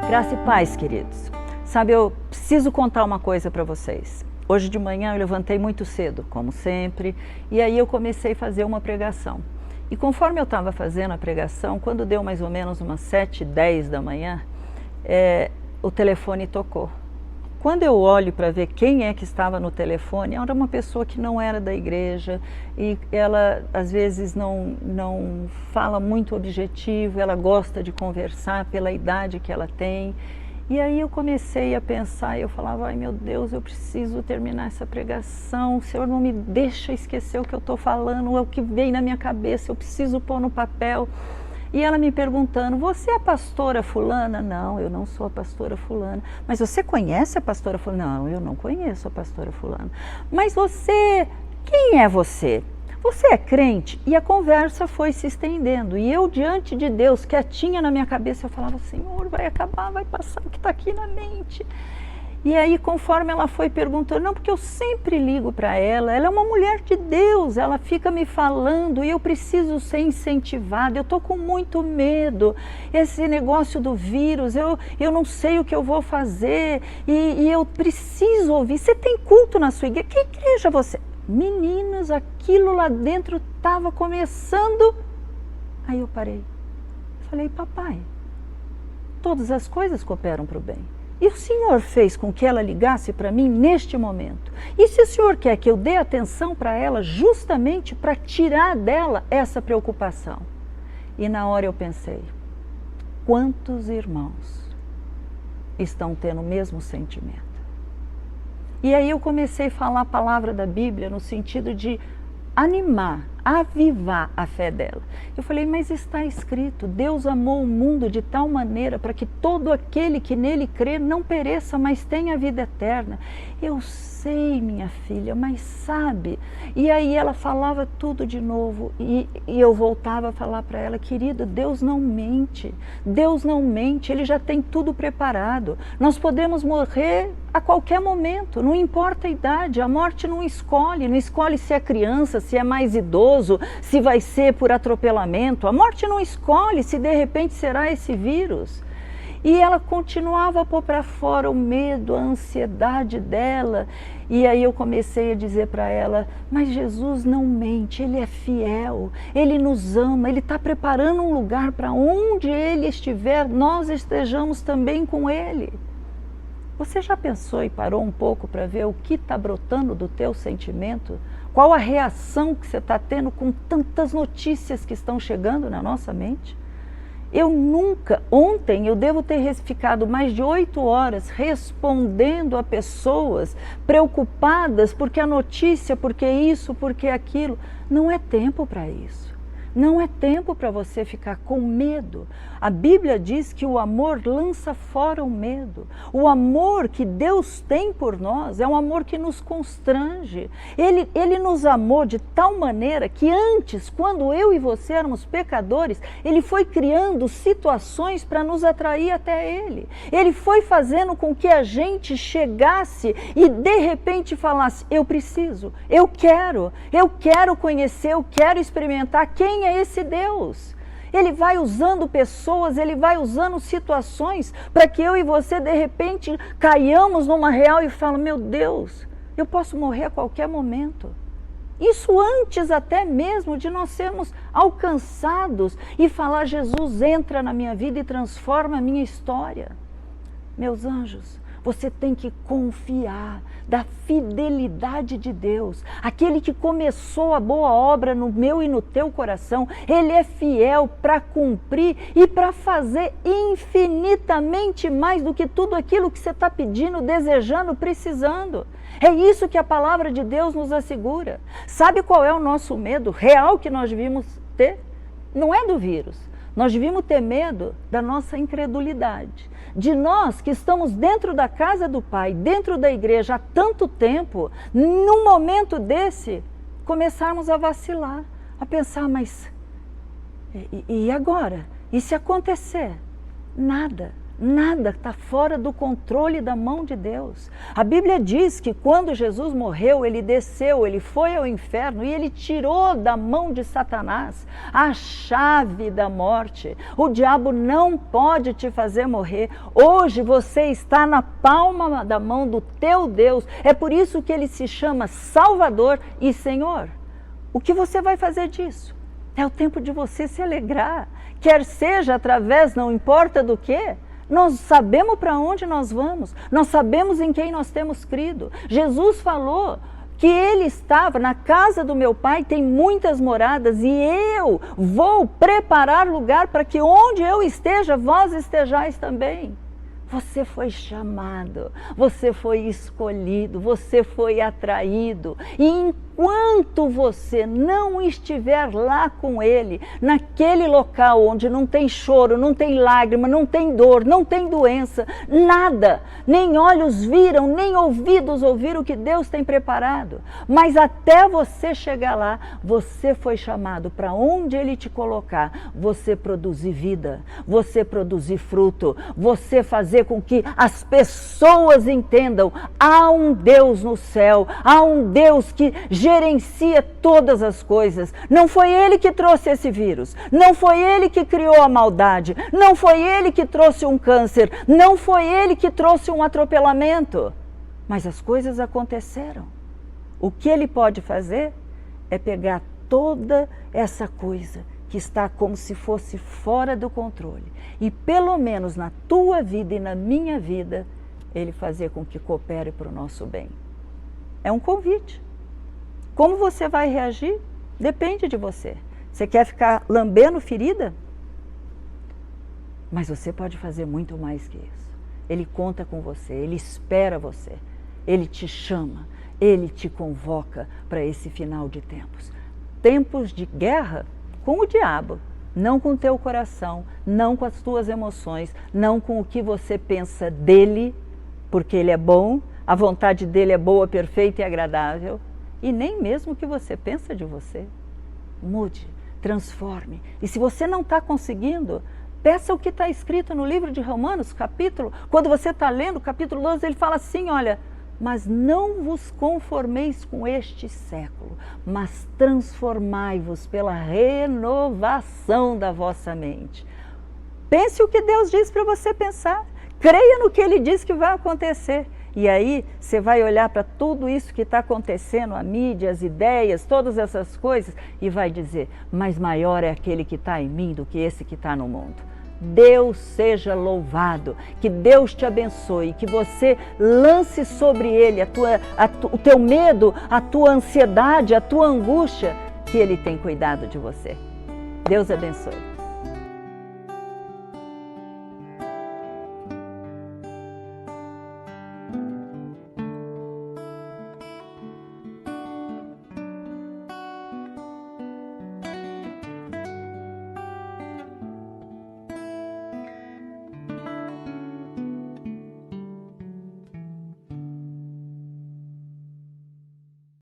Graça e paz, queridos. Sabe, eu preciso contar uma coisa para vocês. Hoje de manhã eu levantei muito cedo, como sempre, e aí eu comecei a fazer uma pregação. E conforme eu estava fazendo a pregação, quando deu mais ou menos umas 7h10 da manhã, o telefone tocou. Quando eu olho para ver quem é que estava no telefone, era uma pessoa que não era da igreja e ela às vezes não fala muito objetivo, ela gosta de conversar pela idade que ela tem. E aí eu comecei a pensar, eu falava, ai meu Deus, eu preciso terminar essa pregação, o Senhor não me deixa esquecer o que eu estou falando, é o que vem na minha cabeça, eu preciso pôr no papel. E ela me perguntando, você é a pastora fulana? Não, eu não sou a pastora fulana. Mas você conhece a pastora fulana? Não, eu não conheço a pastora fulana. Mas você, quem é você? Você é crente? E a conversa foi se estendendo. E eu, diante de Deus, quietinha na minha cabeça, eu falava, Senhor, vai acabar, vai passar o que está aqui na mente. E aí, conforme ela foi perguntando, não, porque eu sempre ligo para ela é uma mulher de Deus, ela fica me falando e eu preciso ser incentivada, eu estou com muito medo, esse negócio do vírus, eu não sei o que eu vou fazer e eu preciso ouvir. Você tem culto na sua igreja? Que igreja você? Meninas, aquilo lá dentro estava começando. Aí eu parei, falei, papai, todas as coisas cooperam para o bem. E o Senhor fez com que ela ligasse para mim neste momento. E se o Senhor quer que eu dê atenção para ela justamente para tirar dela essa preocupação? E na hora eu pensei, quantos irmãos estão tendo o mesmo sentimento? E aí eu comecei a falar a palavra da Bíblia no sentido de animar, avivar a fé dela. Eu falei, mas está escrito, Deus amou o mundo de tal maneira para que todo aquele que nele crê não pereça, mas tenha vida eterna. Eu sei, minha filha, mas sabe? E aí ela falava tudo de novo e eu voltava a falar para ela, querida, Deus não mente, Ele já tem tudo preparado. Nós podemos morrer a qualquer momento, não importa a idade, a morte não escolhe se é criança, se é mais idoso, se vai ser por atropelamento, a morte não escolhe se de repente será esse vírus. E ela continuava a pôr para fora o medo, a ansiedade dela. E aí eu comecei a dizer para ela, mas Jesus não mente, Ele é fiel, Ele nos ama, Ele está preparando um lugar para onde Ele estiver, nós estejamos também com Ele. Você já pensou e parou um pouco para ver o que está brotando do teu sentimento? Qual a reação que você está tendo com tantas notícias que estão chegando na nossa mente? Ontem eu devo ter ficado mais de 8 horas respondendo a pessoas preocupadas porque a notícia, porque isso, porque aquilo. Não é tempo para isso. Não é tempo para você ficar com medo. A Bíblia diz que o amor lança fora o medo. O amor que Deus tem por nós é um amor que nos constrange. Ele nos amou de tal maneira que antes, quando eu e você éramos pecadores, Ele foi criando situações para nos atrair até Ele. Ele foi fazendo com que a gente chegasse e de repente falasse, eu preciso, eu quero conhecer, eu quero experimentar quem é esse Deus. Ele vai usando pessoas, Ele vai usando situações para que eu e você de repente caiamos numa real e falamos, meu Deus, eu posso morrer a qualquer momento. Isso antes até mesmo de nós sermos alcançados e falar, Jesus entra na minha vida e transforma a minha história. Meus anjos, você tem que confiar da fidelidade de Deus. Aquele que começou a boa obra no meu e no teu coração, Ele é fiel para cumprir e para fazer infinitamente mais do que tudo aquilo que você está pedindo, desejando, precisando. É isso que a palavra de Deus nos assegura. Sabe qual é o nosso medo real que nós devíamos ter? Não é do vírus. Nós devíamos ter medo da nossa incredulidade, de nós que estamos dentro da casa do Pai, dentro da igreja há tanto tempo, num momento desse, começarmos a vacilar, a pensar, mas e agora? E se acontecer? Nada, Nada está fora do controle da mão de Deus. A Bíblia diz que quando Jesus morreu, ele desceu, ele foi ao inferno e ele tirou da mão de Satanás a chave da morte. O diabo não pode te fazer morrer. Hoje você está na palma da mão do teu Deus. É por isso que ele se chama Salvador e Senhor. O que você vai fazer disso? É o tempo de você se alegrar. Quer seja através, não importa do que. Nós sabemos para onde nós vamos, nós sabemos em quem nós temos crido. Jesus falou que ele estava na casa do meu pai, tem muitas moradas, e eu vou preparar lugar para que onde eu esteja, vós estejais também. Você foi chamado, você foi escolhido, você foi atraído. E enquanto você não estiver lá com Ele, naquele local onde não tem choro, não tem lágrima, não tem dor, não tem doença, nada, nem olhos viram, nem ouvidos ouviram o que Deus tem preparado. Mas até você chegar lá, você foi chamado para onde Ele te colocar, você produzir vida, você produzir fruto, você fazer com que as pessoas entendam, há um Deus no céu, há um Deus que gerencia todas as coisas. Não foi Ele que trouxe esse vírus, não foi Ele que criou a maldade, não foi Ele que trouxe um câncer, não foi Ele que trouxe um atropelamento, mas as coisas aconteceram. O que Ele pode fazer é pegar toda essa coisa que está como se fosse fora do controle, e pelo menos na tua vida e na minha vida, Ele fazer com que coopere para o nosso bem. É um convite. Como você vai reagir? Depende de você. Você quer ficar lambendo ferida? Mas você pode fazer muito mais que isso. Ele conta com você, Ele espera você, Ele te chama, Ele te convoca para esse final de tempos. Tempos de guerra com o diabo, não com o teu coração, não com as tuas emoções, não com o que você pensa dele, porque ele é bom, a vontade dele é boa, perfeita e agradável, e nem mesmo o que você pensa de você. Mude, transforme. E se você não está conseguindo, peça o que está escrito no livro de Romanos, quando você está lendo, capítulo 12, ele fala assim, olha, mas não vos conformeis com este século, mas transformai-vos pela renovação da vossa mente. Pense o que Deus diz para você pensar, creia no que Ele diz que vai acontecer. E aí você vai olhar para tudo isso que está acontecendo, a mídia, as ideias, todas essas coisas, e vai dizer, mas maior é aquele que está em mim do que esse que está no mundo. Deus seja louvado, que Deus te abençoe, que você lance sobre Ele o teu medo, a tua ansiedade, a tua angústia, que Ele tem cuidado de você. Deus abençoe.